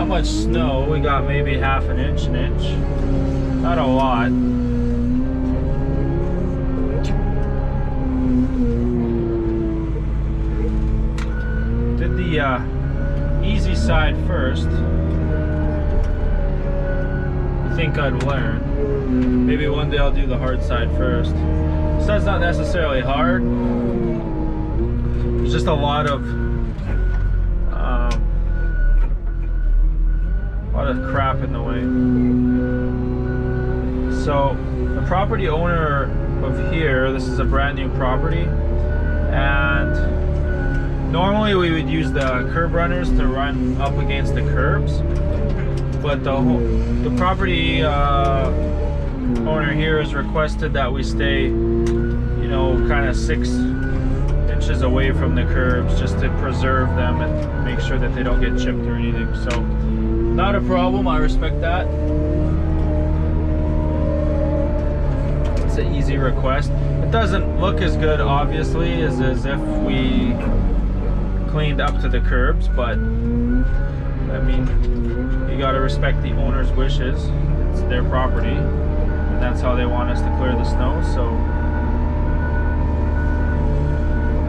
not much snow. We got maybe half an inch, not a lot. Did the easy side first. I think I'd learn. Maybe one day I'll do the hard side first. This side's not necessarily hard. There's just a lot of crap in the way. So the property owner of here, this is a brand new property, and normally we would use the curb runners to run up against the curbs, but the property owner here has requested that we stay, you know, kind of 6 inches away from the curbs just to preserve them and make sure that they don't get chipped or anything. So not a problem, I respect that. It's an easy request. It doesn't look as good, obviously, as if we cleaned up to the curbs, but I mean, you gotta respect the owner's wishes. It's their property, and that's how they want us to clear the snow, so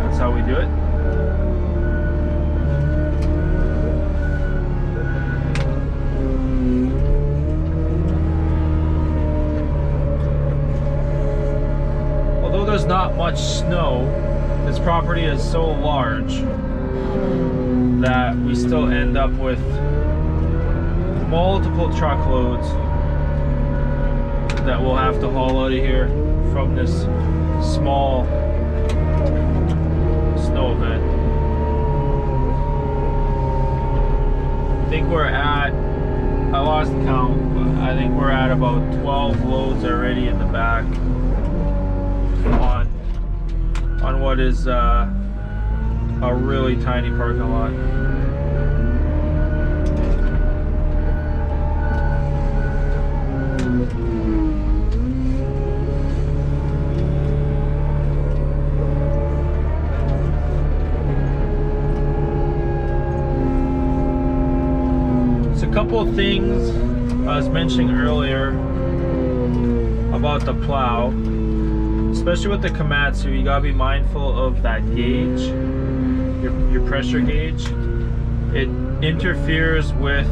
that's how we do it. Although there's not much snow, this property is so large that we still end up with multiple truckloads that we'll have to haul out of here from this small snow event. I think we're at, I lost count, but I think we're at about 12 loads already in the back on what is a really tiny parking lot. There's a couple of things I was mentioning earlier about the plow. Especially with the Komatsu, you gotta be mindful of that gauge, your pressure gauge. It interferes with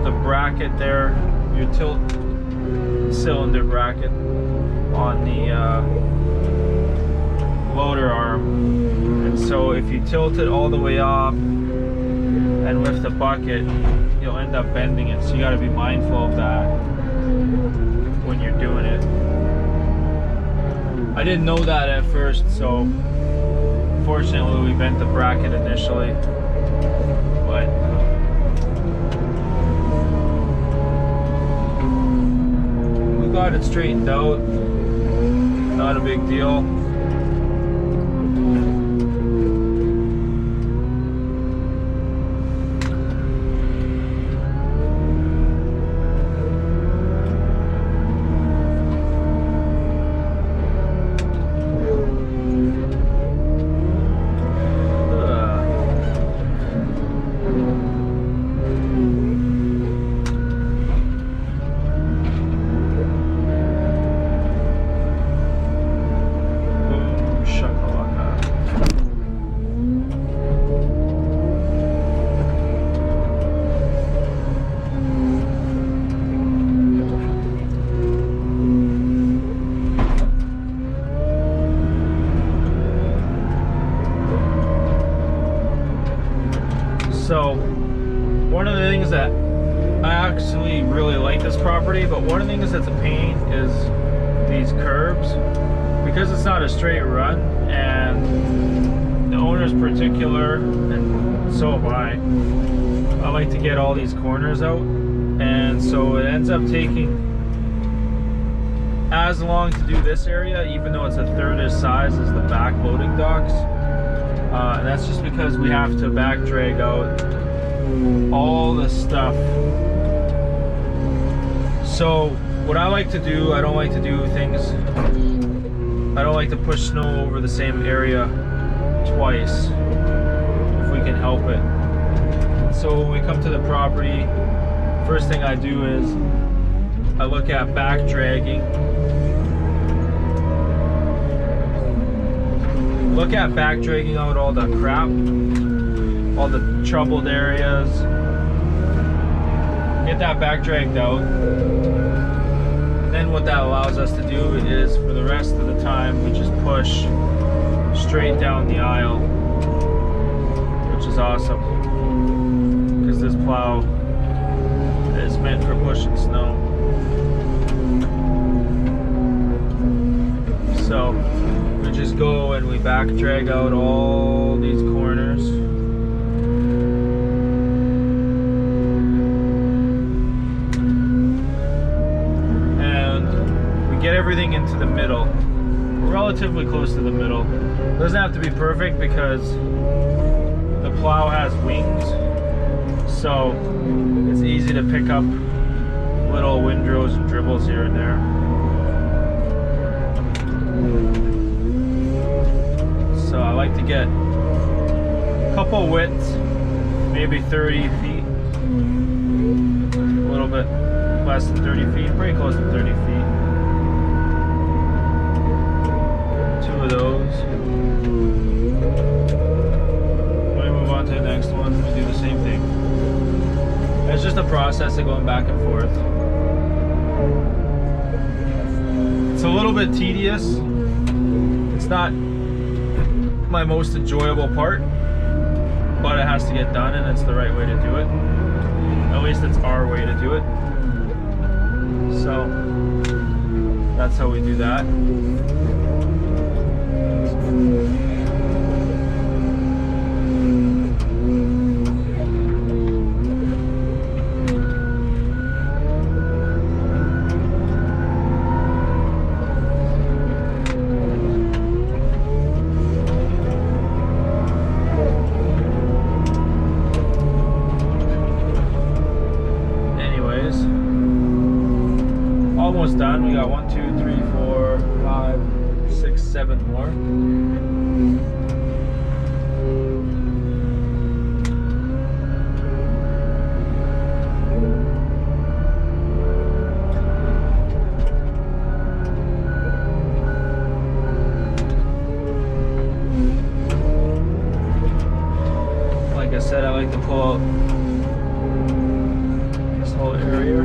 the bracket there, your tilt cylinder bracket on the loader arm. And so if you tilt it all the way up and lift the bucket, you'll end up bending it. So you gotta be mindful of that when you're doing it. I didn't know that at first, so fortunately we bent the bracket initially, but we got it straightened out. Not a big deal. So one of the things that I actually really like this property, but one of the things that's a pain is these curbs, because it's not a straight run and the owner's particular, and so am I like to get all these corners out, and so it ends up taking as long to do this area, even though it's a third as size as the back loading docks. And that's just because we have to back drag out all the stuff. So what I like to do, I don't like to do things, I don't like to push snow over the same area twice if we can help it. So when we come to the property, first thing I do is I look at back dragging. Look at back dragging out all the crap, all the troubled areas. Get that back dragged out. And then what that allows us to do is, for the rest of the time, we just push straight down the aisle, which is awesome, because this plow is meant for pushing snow. So we just go and we back drag out all these corners. And we get everything into the middle, relatively close to the middle. Doesn't have to be perfect because the plow has wings, so it's easy to pick up little windrows and dribbles here and there. So I like to get a couple widths, maybe 30 feet, a little bit less than 30 feet, pretty close to 30 feet. Two of those. When we move on to the next one, we do the same thing. It's just a process of going back and forth. It's a little bit tedious. It's not my most enjoyable part, but it has to get done, and it's the right way to do it. At least it's our way to do it. So that's how we do that. Almost done. We got 1, 2, 3, 4, 5, 6, 7 more. Like I said, I like to pull out this whole area.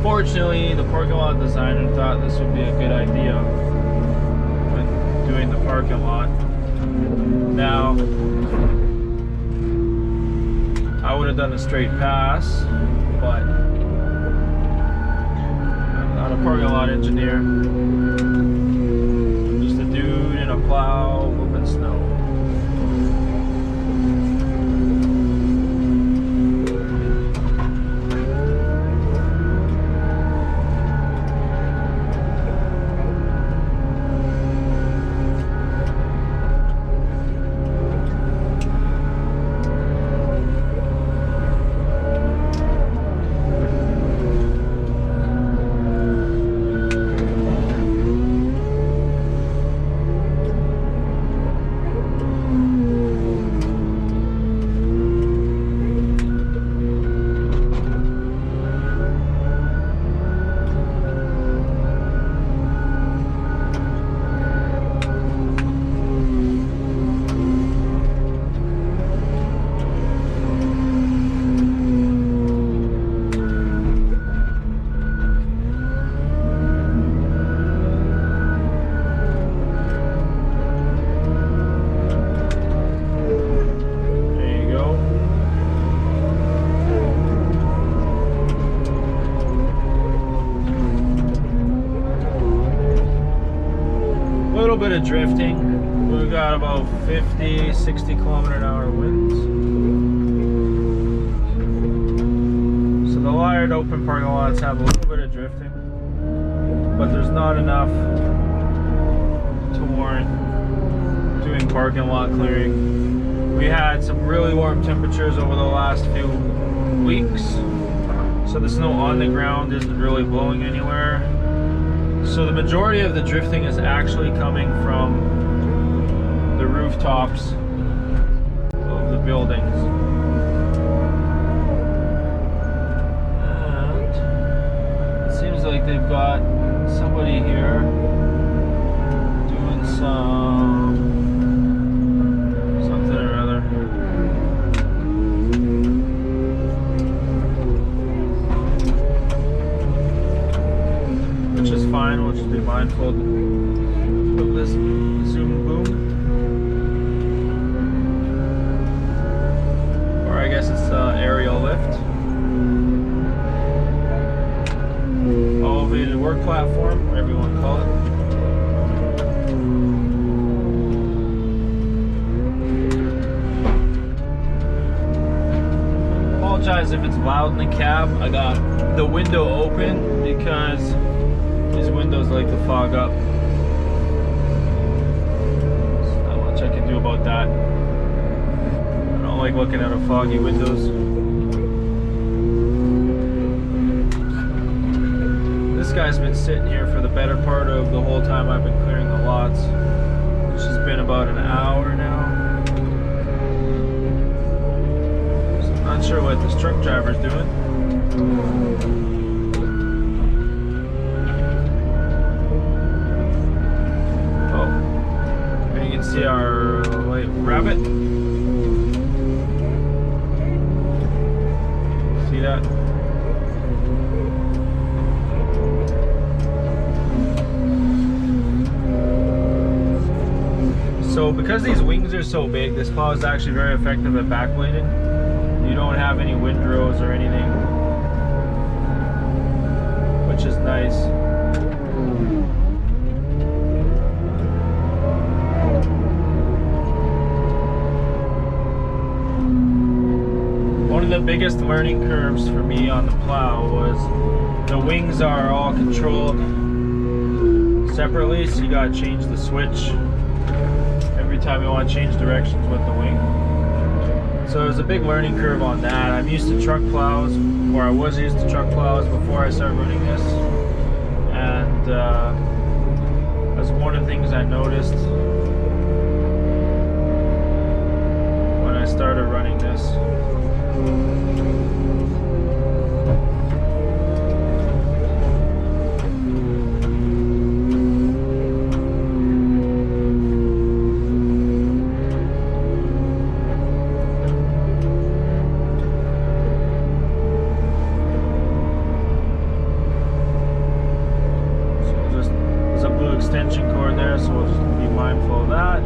Fortunately, the parking lot designer thought this would be a good idea when doing the parking lot. Now, I would have done a straight pass, but I'm not a parking lot engineer. I'm just a dude in a plow moving snow. Bit of drifting. We've got about 50, 60 km/h winds. So the wired open parking lots have a little bit of drifting, but there's not enough to warrant doing parking lot clearing We had some really warm temperatures over the last few weeks, so the snow on the ground isn't really blowing anywhere. So the majority of the drifting is actually coming from the rooftops of the buildings. And it seems like they've got somebody here doing something or other. Which is fine, we'll just be mindful of this zoom boom. Or I guess it's aerial lift. Elevated work platform, whatever you want to call it. Apologize if it's loud in the cab. I got the window open because these windows like to fog up. There's not much I can do about that. I don't like looking out of foggy windows. This guy's been sitting here for the better part of the whole time I've been clearing the lots, which has been about an hour now. So I'm not sure what this truck driver's doing. See our white rabbit. See that? So because these wings are so big, this plow is actually very effective at backblading. You don't have any windrows or anything, which is nice. One of the biggest learning curves for me on the plow was the wings are all controlled separately, so you gotta change the switch every time you want to change directions with the wing. So there's a big learning curve on that. I'm used to truck plows, or I was used to truck plows before I started running this, and that's one of the things I noticed when I started running this. There's a blue extension cord there, so we'll just be mindful of that.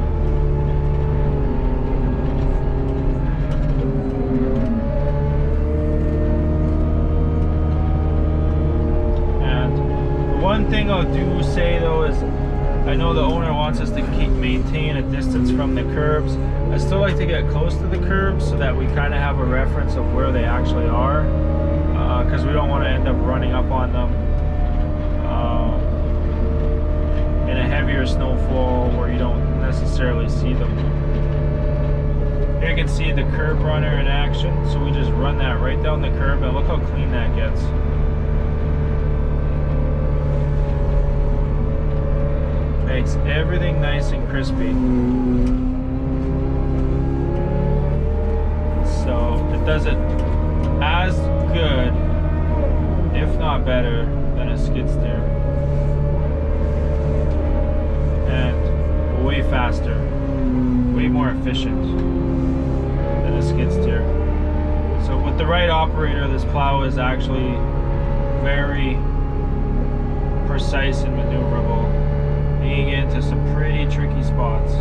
One thing I'll do say though is, I know the owner wants us to maintain a distance from the curbs. I still like to get close to the curbs so that we kind of have a reference of where they actually are, because we don't want to end up running up on them in a heavier snowfall where you don't necessarily see them. Here you can see the curb runner in action, so we just run that right down the curb, and look how clean that gets. Makes everything nice and crispy. So it does it as good, if not better, than a skid steer. And way faster, way more efficient than a skid steer. So with the right operator, this plow is actually very precise and maneuverable. You can get into some pretty tricky spots.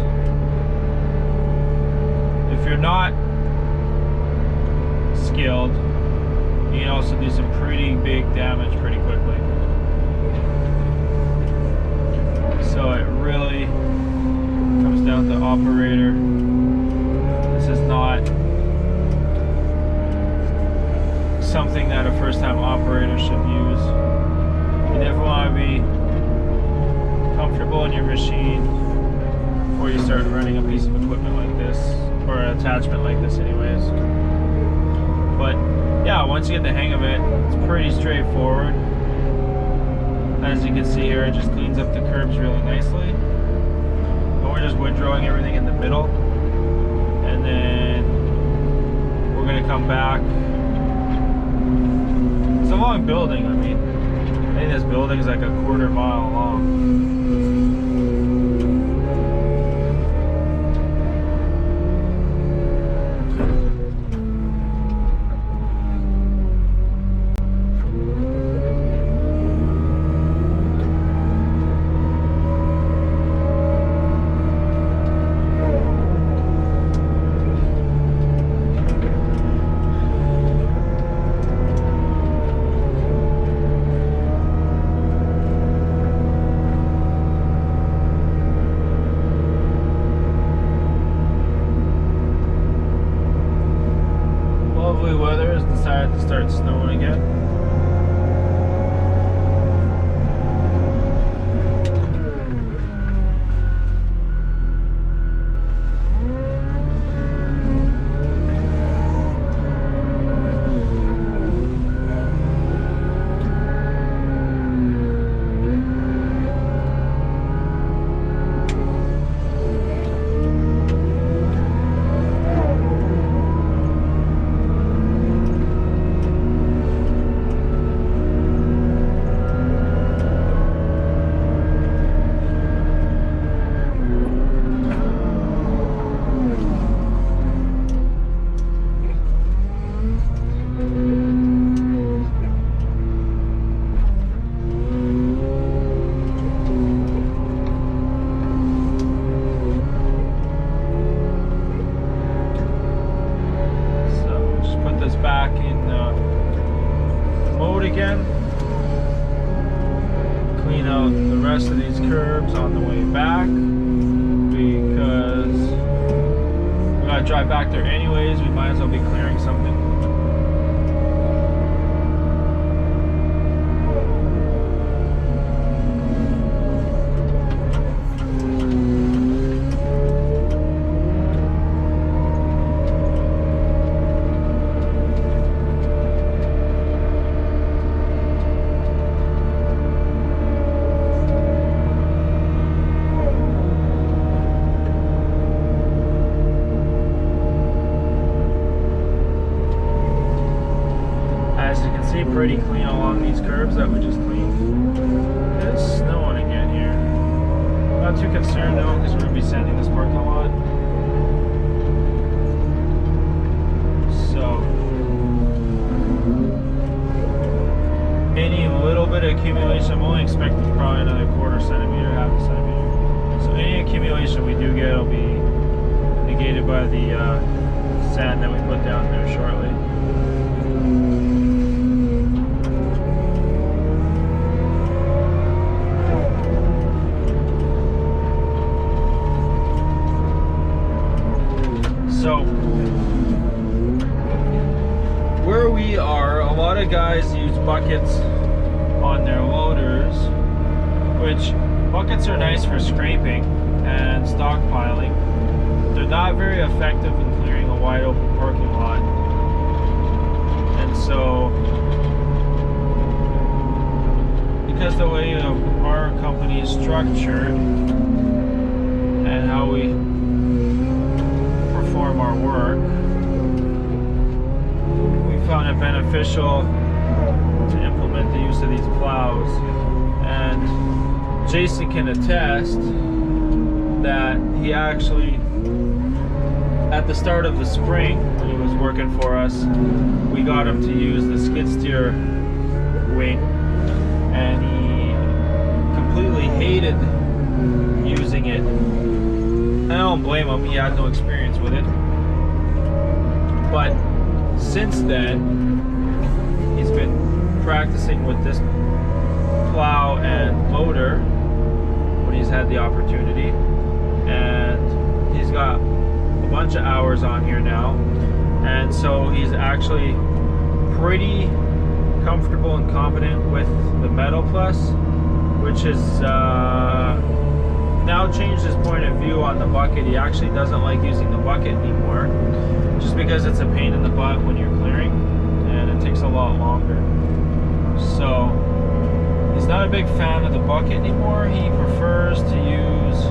If you're not skilled, you can also do some pretty big damage pretty quickly. So it really comes down to operator. This is not something that a first-time operator should use. You never want to be comfortable in your machine before you start running a piece of equipment like this. or an attachment like this anyways. But yeah, once you get the hang of it, it's pretty straightforward. As you can see here, it just cleans up the curbs really nicely. And we're just windrowing everything in the middle. And then we're gonna come back. It's a long building. I mean, I think this building is like a quarter mile long. Weather has decided to start snowing again. Back in mode again. Clean out the rest of these curbs on the way back because we gotta drive back there anyways. We might as well be clearing something. Pretty clean along these curbs that we just cleaned. It is snowing again here. Not too concerned though, because we're going to be sanding this parking lot. So any little bit of accumulation, I'm only expecting probably another quarter centimeter, half a centimeter. So any accumulation we do get will be negated by the sand that we put down there shortly. So, where we are, a lot of guys use buckets on their loaders, which buckets are nice for scraping and stockpiling. They're not very effective in clearing a wide open parking lot. And so, because the way our company is structured and how we perform our work, we found it beneficial to implement the use of these plows. And Jason can attest that he actually, at the start of the spring when he was working for us, we got him to use the skid steer wing, and he completely hated using it. I don't blame him, he had no experience with it. But since then, he's been practicing with this plow and loader when he's had the opportunity. And he's got a bunch of hours on here now. And so he's actually pretty comfortable and competent with the MetalPless, which is now changed his point of view on the bucket. He actually doesn't like using the bucket anymore, just because it's a pain in the butt when you're clearing, and it takes a lot longer. So he's not a big fan of the bucket anymore. He prefers to use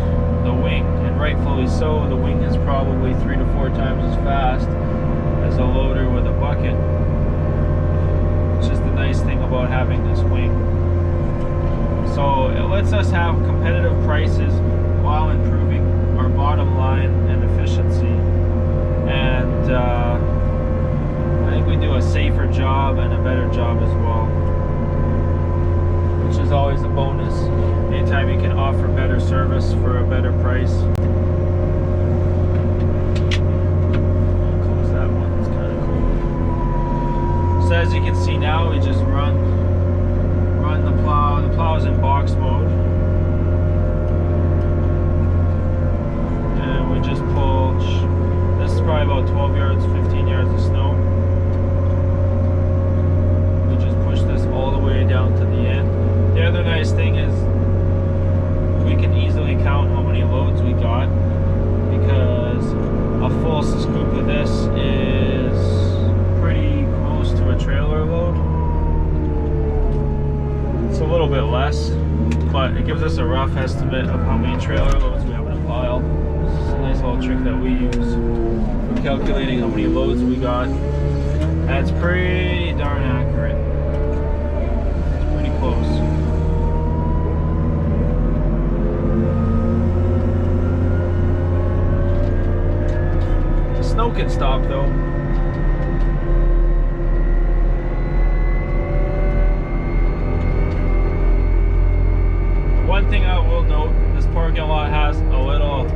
the wing, and rightfully so. The wing is probably 3 to 4 times as fast as a loader with a bucket, which is the nice thing about having this wing. So it lets us have competitive prices while improving our bottom line and efficiency. And I think we do a safer job and a better job as well, which is always a bonus. Anytime you can offer better service for a better price. Close that one, it's kind of cool. So as you can see now, we just run the plow. The plow is in box mode. And we just pull, this is probably about 12 yards, 15 yards of snow. We just push this all the way down to the end. The other nice thing is we can easily count how many loads we got, because a full scoop of this is pretty close to a trailer load. It's a little bit less, but it gives us a rough estimate of how many trailer loads we have in a pile. This is a nice little trick that we use for calculating how many loads we got. And it's pretty darn accurate. It's pretty close. The snow can stop though. One thing I will note, this parking lot has a little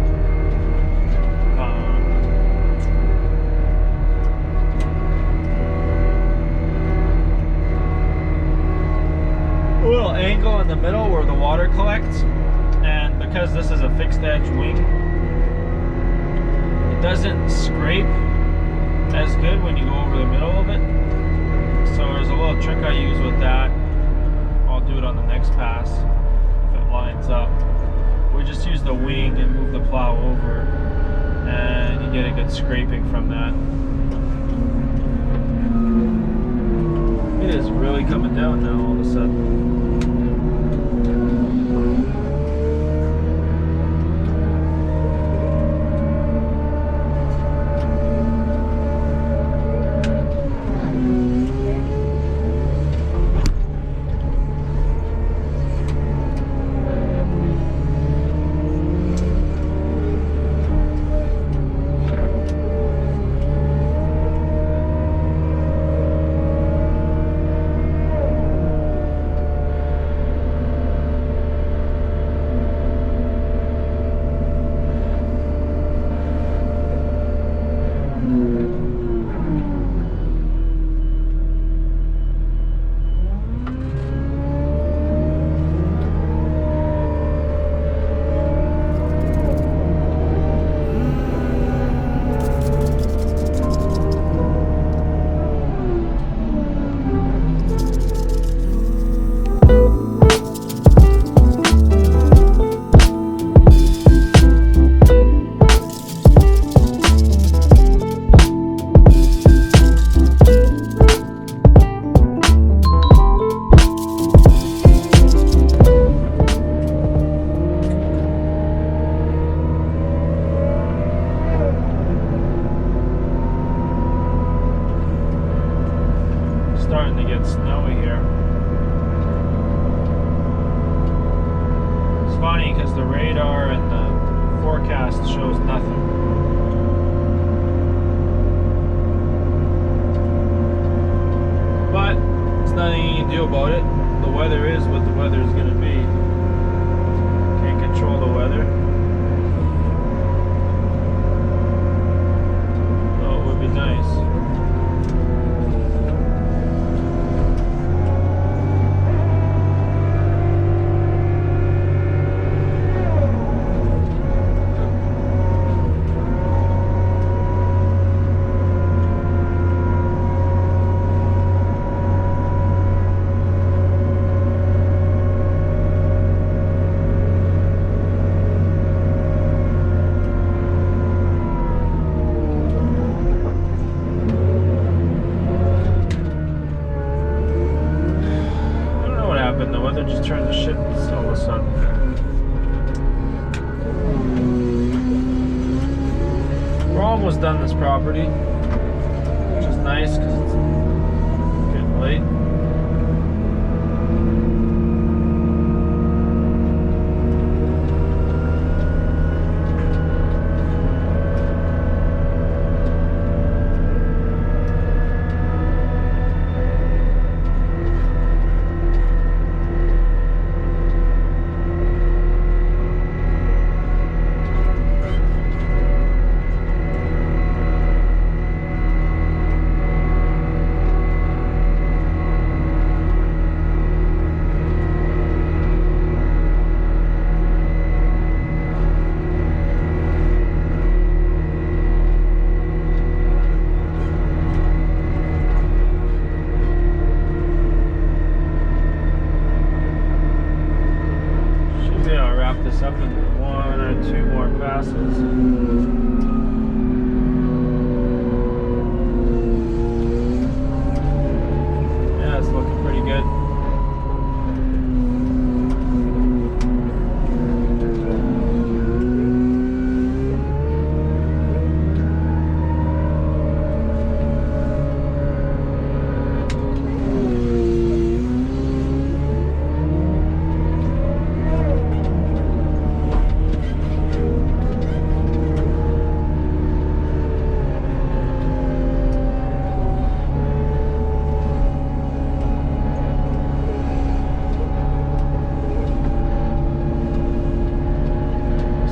angle in the middle where the water collects, and because this is a fixed edge wing, it doesn't scrape as good when you go over the middle of it. So there's a little trick I use with that. I'll do it on the next pass if it lines up. We just use the wing and move the plow over, and you get a good scraping from that. It is really coming down now all of a sudden. Starting to get snowy here. It's funny because the radar and the forecast shows nothing. But there's nothing you can do about it. The weather is what the weather is going to be. Can't control the weather. Oh, it would be nice. just turned to shit all of a sudden. We're almost done this property, which is nice because it's getting late. This up in 1 or 2 more passes. Yeah, it's looking pretty good.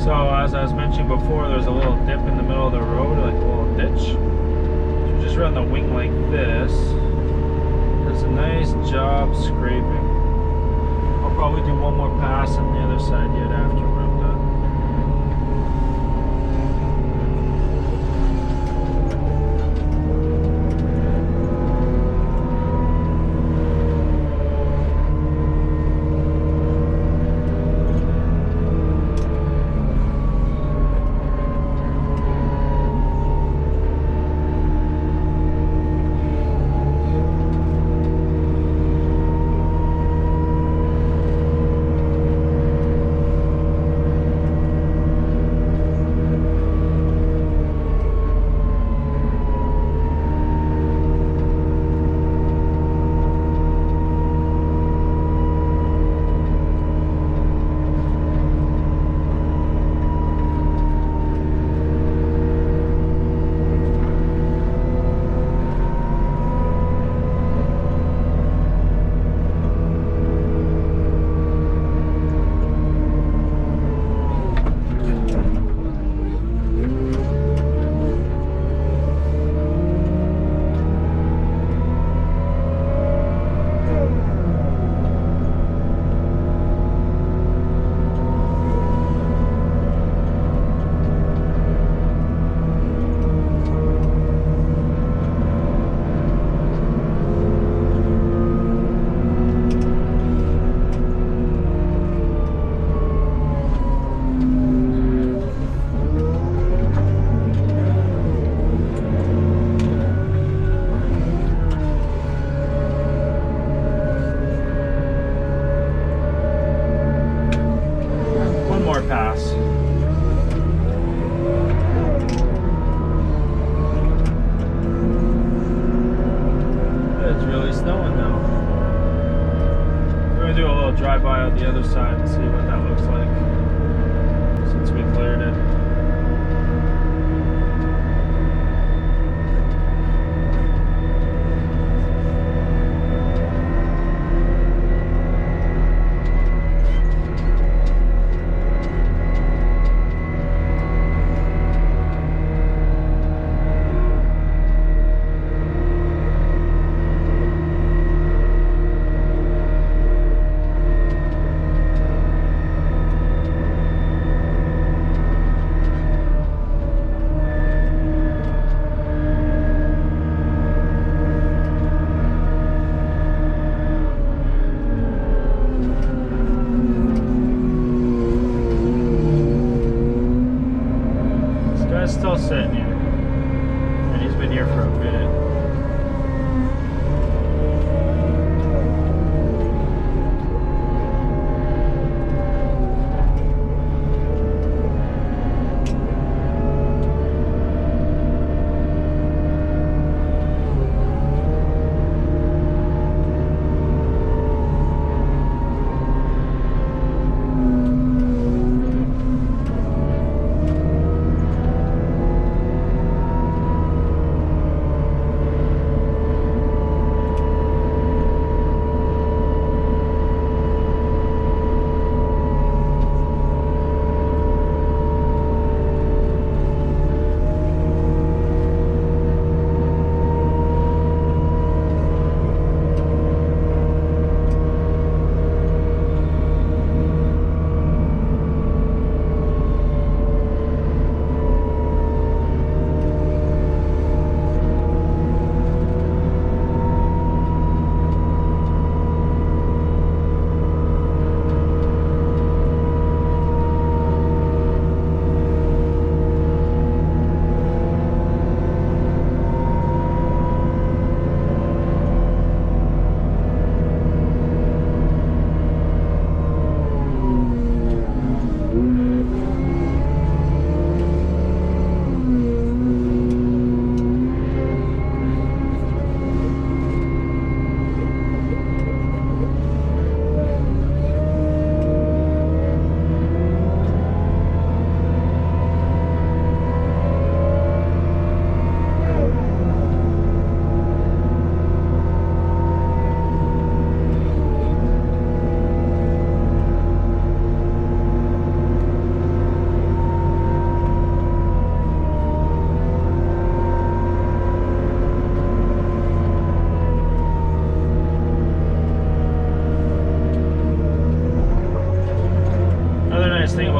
So as I was mentioning before, there's a little dip in the middle of the road, like a little ditch. So just run the wing like this. Does a nice job scraping. I'll probably do one more pass on the other side yet after I'm done. Pass. It's really snowing now. We're gonna do a little drive-by on the other side and see what that looks like since we cleared it.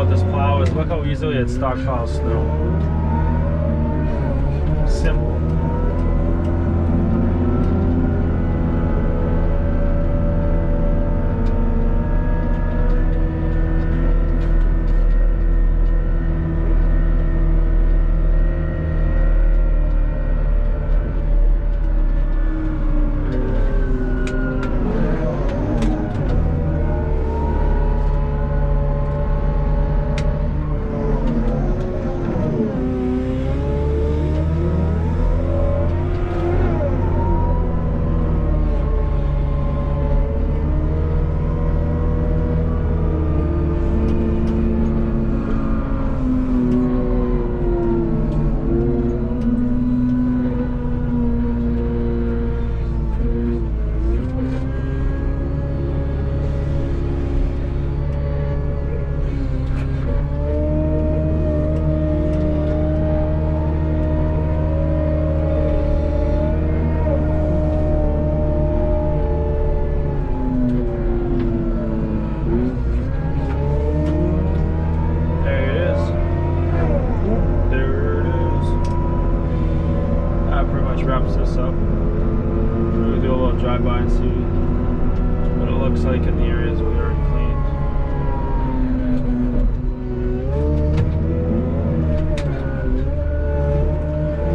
about this plow is look how easily it stockpiles snow. Simple. Wraps this up. We'll do a little drive-by and see what it looks like in the areas we already cleaned.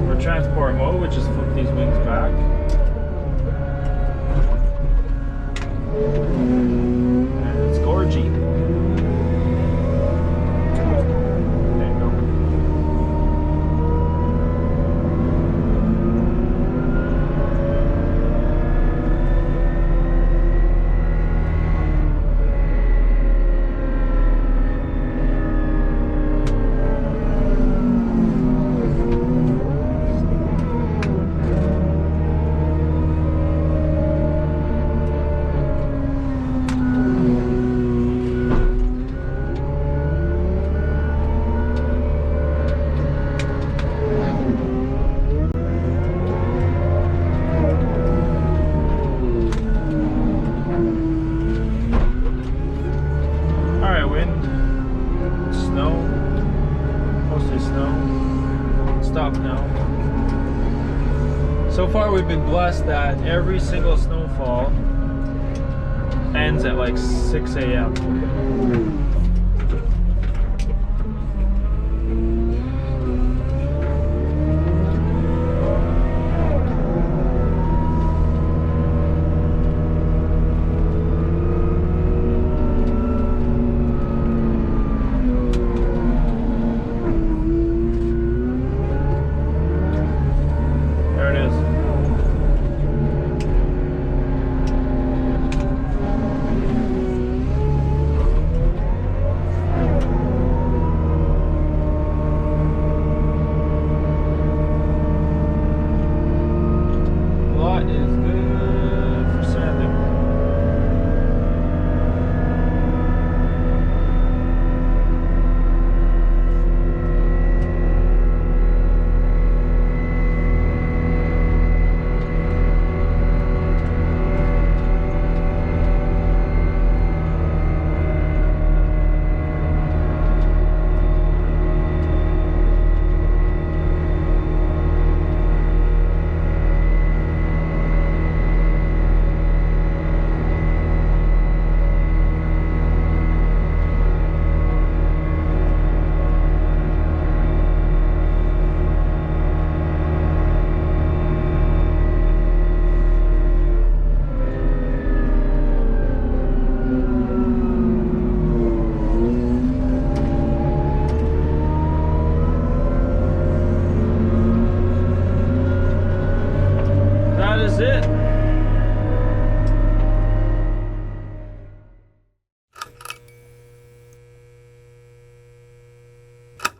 For transport mode, we just flip these wings back. And it's gorgy. Stop now. So far we've been blessed that every single snowfall ends at like 6 a.m.